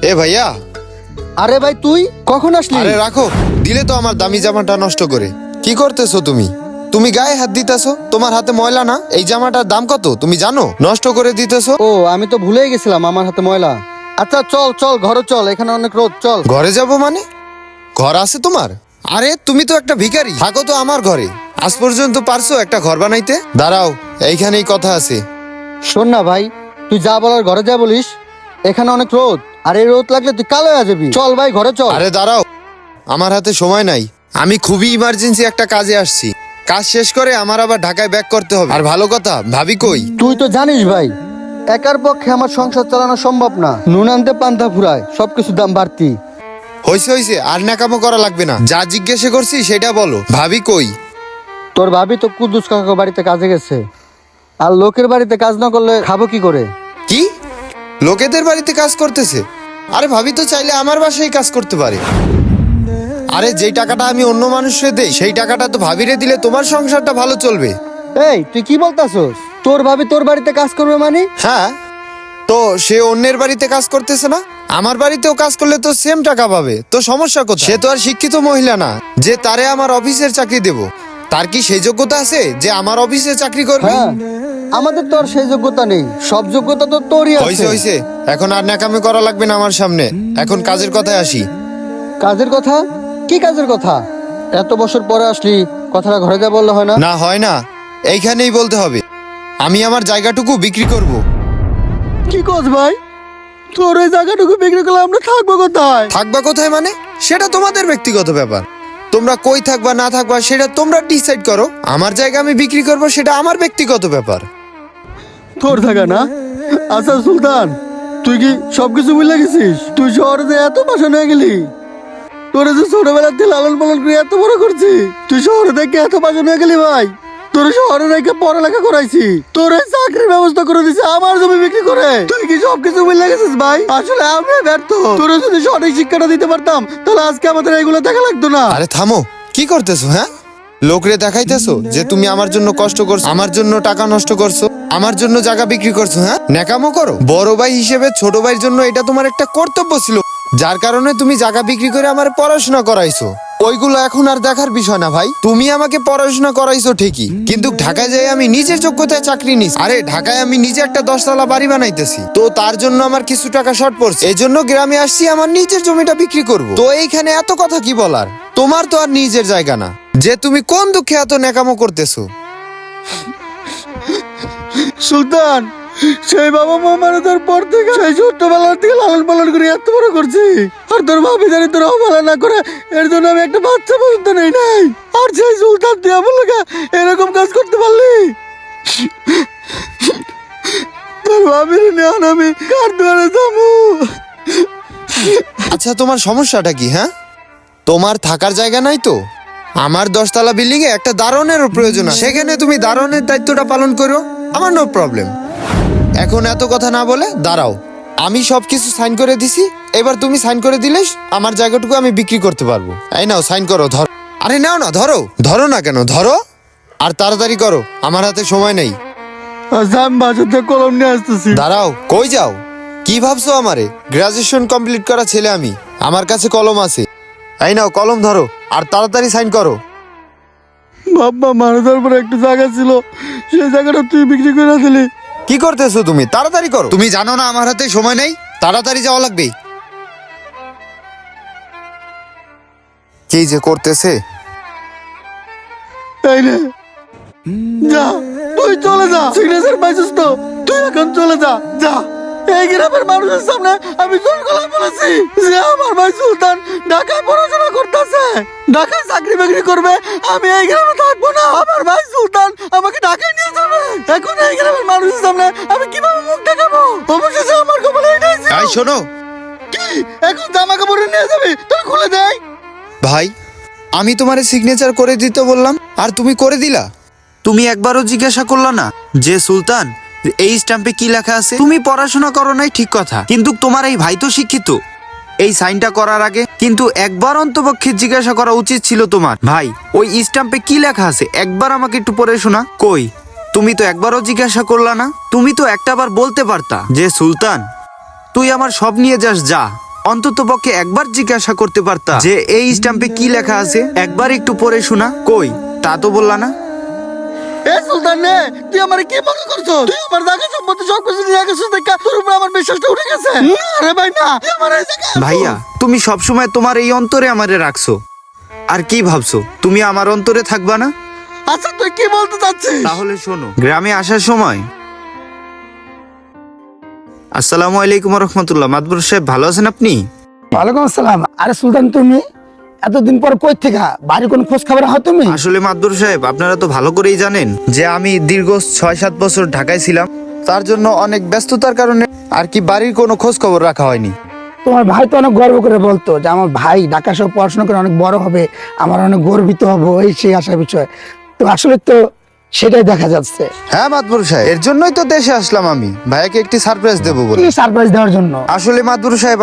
এ ভাইয়া। আরে ভাই তুই কখন আসলি? আরে রাখো, দিলে তো আমার দামি জামাটা নষ্ট করে। কি করতেছো তুমি? তুমি গায়ে হাত দিতেছো? তোমার হাতে ময়লা না? এই জামাটার দাম কত তুমি জানো? নষ্ট করে দিতেছো। ও আমি তো ভুলেই গেছিলাম আমার হাতে ময়লা। আচ্ছা চল চল ঘরে চল, এখানে অনেক রোদ, চল। ঘরে যাব মানে? ঘর আছে তোমার? আরে তুমি তো একটা ভিখারি, থাকো তো আমার ঘরে। আজ পর্যন্ত পারছো একটা ঘর বানাইতে? দাঁড়াও, এইখানেই কথা আছে। শোন না ভাই, তুই যা বলার ঘরে যা বলিস। এখানে অনেক রোদ, আর এই রোদ লাগলে তুই কালো হয়ে যাবি। চল ভাই ঘরে চল। আরে দাঁড়াও, আমার হাতে সময় নাই। আমি খুবই ইমার্জেন্সি একটা কাজে আসছি। কাজ শেষ করে আমার আবার ঢাকায় ব্যাক করতে হবে। আর ভালো কথা, ভাবি কই? তুই তো জানিস ভাই, একার পক্ষে আমার সংসার চালানো সম্ভব না। নুন আনতে পান্তা ফুরায়, সবকিছুর দাম বাড়তি। হইছে হইছে, আর নাকামো করা লাগবে না। যা জিজ্ঞাসা করছি সেটা বলো, ভাবি কই? তোর ভাবি তো কুদ্দুস কাকা বাড়িতে কাজে গেছে। আর লোকের বাড়িতে কাজ না করলে খাবো কি করে? কি? লোকেদের বাড়িতে কাজ করতেছে? আরে ভাবি তো চাইলে আমার বাসায় কাজ করতে পারে। আরে যেই টাকাটা আমি অন্য মানুষকে দেই, সেই টাকাটা তো ভাবিরে দিলে তোমার সংসারটা ভালো চলবে। এই তুই কি বলতাছস? তোর ভাবি তোর বাড়িতে কাজ করবে মানে? হ্যাঁ, তো সে অন্যের বাড়িতে কাজ করতেছে না? আমার বাড়িতেও কাজ করলে তো সেম টাকা পাবে, তো সমস্যা কোথায়? সে তো আর শিক্ষিত মহিলা না যে তারে আমার অফিসের চাকরি দেব। তার কি সেই যোগ্যতা আছে যে আমার অফিসে চাকরি করবে? হ্যাঁ, আমাদের তো আর সেই যোগ্যতা নেই, সব যোগ্যতা তো তোরই হইছে আছে। হইছে, এখন আর ন্যাকামি করা লাগবে না আমার সামনে। এখন কাজের কথায় আসি। কাজের কথা? কি কাজের কথা? এত বছর পরে আসলি, কথাটা ঘরে যা বললে হয় না? না হয় না, এইখানেই বলতে হবে। আমি আমার জায়গাটুকু বিক্রি করব। কি কস ভাই? তোর ওই জায়গাটুকু বিক্রি করলে আমরা থাকবো কোথায়? থাকবা কোথায় মানে? সেটা তোমাদের ব্যক্তিগত ব্যাপার। তোমরা কই থাকবা না থাকবা সেটা তোমরা ডিসাইড করো। আমার জায়গা আমি বিক্রি করব, সেটা আমার ব্যক্তিগত ব্যাপার। তোর থাকা না? আচ্ছা সুলতান, তুই কি সবকিছু ভুলে গেছিস? তুই শহরে যে এত পাশান হয়ে গেলি, তোরে যে ছোটবেলা থেকে লালন পালন করে এত বড় করছি, তুই শহরে থেকে এত পাশান হয়ে গেলি ভাই। তোর শহরে রেখে পড়ালেখা করাইছি, তোর চাকরির ব্যবস্থা করে দিছি আমার জমি বিক্রি করে। তুই কি সবকিছু ভুলে গেছিস ভাই? আসলে আমি ব্যর্থ। তোরে যদি সঠিক শিক্ষাটা দিতে পারতাম, তাহলে আজকে আমাদের এগুলো দেখা লাগতো না। আরে থামো, কি করতেছো? হ্যাঁ, লোকরে দেখাইতেছো যে তুমি আমার জন্য কষ্ট করছো, আমার জন্য টাকা নষ্ট করছো, আমার জন্য জায়গা বিক্রি করছো। হ্যাঁ, ন্যাকামো করো। বড় ভাই হিসেবে ছোট ভাইয়ের জন্য এটা তোমার একটা কর্তব্য ছিল, যার কারণে তুমি জায়গা বিক্রি করে আমার পড়াশোনা করাইছো। ওইগুলো এখন আর দেখার বিষয় না ভাই। তুমি আমাকে পড়াশোনা করাইছো ঠিকই, কিন্তু ঢাকায় যাই আমি নিজের যোগ্যতায় চাকরি নিছি। আরে ঢাকায় আমি নিজে একটা 10 তলা বাড়ি বানাইতেছি, তো তার জন্য আমার কিছু টাকা শর্ট পড়ছে। এই জন্য গ্রামে আসছি আমার নিজের জমিটা বিক্রি করব। তো এইখানে এত কথা কি বলার? তোমার তো আর নিজের জায়গা না যে তুমি কোন দুঃখে এত ন্যাকামো করতেছো। সুলতান, সেই বাবা মা মারা যাওয়ার পর থেকে, সেই ছোট্টবেলার থেকে লালন পালন করে এত বড় করছি। আর তোর ভাবি জানি তোর অবহেলা না করে, এর জন্য আমি একটা বাচ্চা পর্যন্ত নেই নাই। আর সেই সুলতান তুই আমার লোকে এরকম কাজ করতে পারলি? তোর ভাবির নিয়ে আমি কার দুয়ারে যাবো? আচ্ছা, তোমার সমস্যাটা কি? হ্যাঁ, তোমার থাকার জায়গা নাই তো? আমার 10 তলা বিল্ডিং এ একটা দারোয়ানেরও প্রয়োজন আছে, সেখানে তুমি দারোয়ানের দায়িত্বটা পালন করো, আমার নো প্রবলেম। এখন এত কথা না বলে দাঁড়াও, আমি সবকিছু সাইন করে দিছি। এবার তুমি সাইন করে দিলে আমার জায়গাটুকু আমি বিক্রি করতে পারবো। এই নাও সাইন করো, ধরো। আরে নাও না, ধরো। ধরো না কেন, ধরো। আর তাড়াতাড়ি করো, আমার হাতে সময় নেই। আচ্ছা আমি বাসাতে কলম নিয়ে আসতেছি। দাঁড়াও, কই যাও? কি ভাবছো আমারে? গ্রাজুয়েশন কমপ্লিট করা ছেলে আমি, আমার কাছে কলম আছে। এই নাও কলম ধরো, আর তাড়াতাড়ি সাইন করো। বাবা মারা যাওয়ার পর একটা জায়গা ছিল, সেই জায়গাটা তুই বিক্রি করে দিলি। কি করতেছো তুমি? তাড়াতাড়ি করো। তুমি জানো না আমার হাতে সময় নেই? তাড়াতাড়ি যাওয়া লাগবে। কি যে করতেছে। তাই না? যা, তুই চলে যা। সিগনেচার পাইছিস তো, তুই এখন চলে যা। যা, এই গ্রামের মানুষের সামনে আমি জোর গলায় বলেছি যে আমার ভাই সুলতান ঢাকায় পড়াশোনা করতেছে, ঢাকায় চাকরি বাকরি করবে, আমি এই গ্রামে থাকবো না। আমার ভাই সুলতান আমাকে ঢাকায় নিয়ে যাবে। এখন এই গ্রামের মানুষের সামনে আমি কিভাবে মুখ দেখাবো? অবশেষে আমার কপালে এটাই ছিল। এই শোনো কি এখন জামা কাপড় নিয়ে যাবি? তুই খুলে দেয়। ভাই, আমি তোমারে সিগনেচার করে দিতে বললাম আর তুমি করে দিলা। তুমি একবারও জিজ্ঞাসা করলা না যে সুলতান এই স্ট্যাম্পে কি লেখা আছে? তুমি পড়াশোনা করো নাই ঠিক কথা, কিন্তু তোমার এই ভাই তো শিক্ষিত। এই সাইনটা করার আগে কিন্তু একবার অন্তপক্ষে জিজ্ঞাসা করা উচিত ছিল তোমার। ভাই, ওই স্ট্যাম্পে কি লেখা আছে একবার আমাকে একটু পড়ে শোনা। কই, তুমি তো একবারও জিজ্ঞাসা করলা না? তুমি তো একটাবার বলতে পারতা যে সুলতান তুই আমার সব নিয়ে যাস, যা, অন্তত পক্ষে একবার জিজ্ঞাসা করতে পারতা যে এই স্ট্যাম্পে কি লেখা আছে, একবার একটু পড়ে শোনা। কই, তা তো বললা না। এ সুলতান নে, তুই আমার কি মনে করছো? তুই আমার জায়গা সম্পত্তি সব কিছু নিয়ে গেছিস, দেখা তোর উপরে আমার বিশ্বাসটা উঠে গেছে। আরে ভাই না, তুই আমার এই জায়গায় ভাইয়া, তুমি সবসময় তোমার এই অন্তরে আমারে রাখছো, আর কি ভাবছো তুমি আমার অন্তরে থাকবা না? আচ্ছা তুই কি বলতে চাচ্ছিস? তাহলে শোনো, গ্রামে আসার সময় আসসালামু আলাইকুম রহমতুল্লাহ। মাদবর সাহেব, ভালো আছেন আপনি? ওয়ালাইকুম আসসালাম। আরে সুলতান, তুমি এতদিন পর কই থেকে? বাড়ি কোন খোঁজ খবর হয় তুমি? আসলে মাদবর সাহেব, আপনারা তো ভালো করেই জানেন যে আমি দীর্ঘ 6-7 বছর ঢাকায় ছিলাম। তার জন্য অনেক ব্যস্ততার কারণে আর কি বাড়ির কোনো খোঁজ খবর রাখা হয়নি। তোমার ভাই তো অনেক গর্ব করে বলতো যে আমার ভাই ঢাকা শহরে পড়াশোনা করে অনেক বড় হবে, আমার অনেক গর্বিত হবো, এই সেই আশার বিষয়। তো আসলে তো সেটাই দেখা যাচ্ছে। হ্যাঁ মাদবর সাহেব, এর জন্যই তো দেশে আসলাম আমি, ভাইয়াকে একটি সারপ্রাইজ দেবো বলে। কি সারপ্রাইজ দেওয়ার জন্য? আসলে মাদবর সাহেব,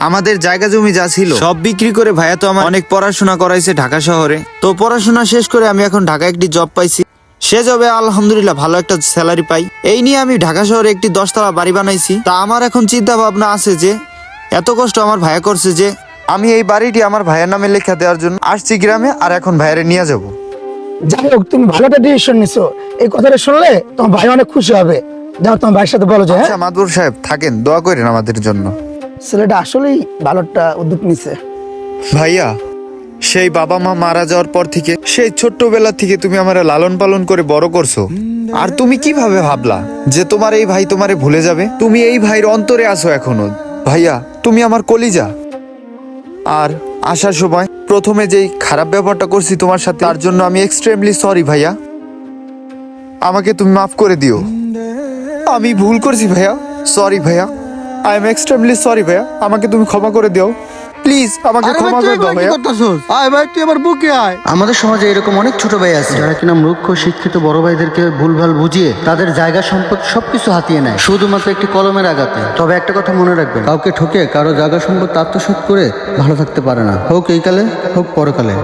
আমাদের জায়গা জমি যা ছিল সব বিক্রি করে ভাইয়া তো আমার অনেক পড়াশোনা করাইছে ঢাকা শহরে। তো পড়াশোনা শেষ করে আমি এখন ঢাকায় একটি জব পাইছি। সে জবে আলহামদুলিল্লাহ ভালো একটা স্যালারি পাই। এই নিয়ে আমি ঢাকা শহরে একটি 10তলা বাড়ি বানাইছি। তা আমার এখন চিন্তা ভাবনা আছে যে এত কষ্ট আমার ভাইয়া করছে, যে আমি এই বাড়িটি আমার ভাইয়ের নামে লেখা দেওয়ার জন্য আসছি গ্রামে, আর এখন ভাইয়ারে নিয়ে যাব। যাই হোক, তুমি ভালো একটা ডিসিশন নিছো। এই কথাটা শুনলে তোমার ভাই অনেক খুশি হবে। যাও তোমার ভাইয়ের সাথে বলো যে হ্যাঁ, আচ্ছা মাদবর সাহেব, থাকেন, দোয়া করেন আমাদের জন্য। ছেলেটা আসলেই ভালো একটা উদ্যোগ নিছে। ভাইয়া, সেই বাবা মা মারা যাওয়ার পর থেকে, সেই ছোট্টবেলা থেকে তুমি আমারে লালন পালন করে বড় করছো। আর তুমি কিভাবে ভাবলা যে তোমার এই ভাই তোমারে ভুলে যাবে? তুমি এই ভাইয়ের অন্তরে আছো এখনো। ভাইয়া, তুমি আমার কলিজা। আর আসার সময় প্রথমে যেই খারাপ ব্যাপারটা করছি তোমার সাথে, তার জন্য আমি এক্সট্রিমলি সরি ভাইয়া। আমাকে তুমি মাফ করে দিও। আমি ভুল করছি ভাইয়া, সরি ভাইয়া, আই এম এক্সট্রিমলি সরি ভাইয়া। আমাকে তুমি ক্ষমা করে দিও, প্লিজ আমাকে আরে ভাই, ক্ষমা তুই করে দাও এগুলো কি ভাইয়া। করতেছস? আয় ভাই, তুই আমার বুকে আয়। আমাদের সমাজে এরকম অনেক ছোট ভাই আছে যারা কিনা মূর্খ শিক্ষিত বড় ভাইদেরকে ভুলভাল বুঝিয়ে তাদের জায়গা সম্পদ সবকিছু হাতিয়ে নেয় শুধুমাত্র একটি কলমের আঘাতে। তবে একটা কথা মনে রাখবেন, কাউকে ঠকে কারো জায়গা সম্পদ আত্মসাৎ করে ভালো থাকতে পারে না, হোক এই কালে হোক পরকালে।